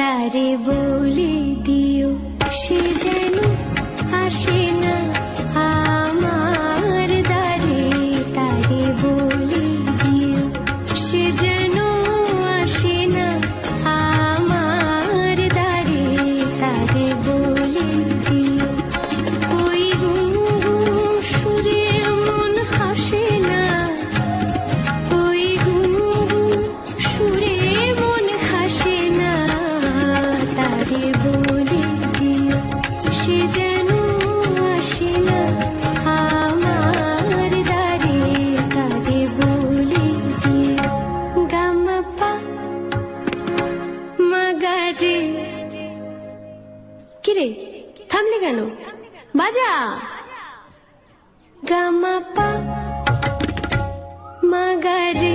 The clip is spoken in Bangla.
তারে বলে দিও সে যেন আসে না আমার দ্বারে। তারে বলে দিও সে যেন আসে না আমার দ্বারে। তারে বলে দিও ওই গুনগুন সুরে মন হাসে না, ওই গুনগুন সুরে মন হাসে না। তারে বলে দিও সে যেন আসে না আমার দ্বারে। তারে বলে দিও গামা পা মাগারে। কিরে থামলি কেন? বাজা গামা পা মাগারে।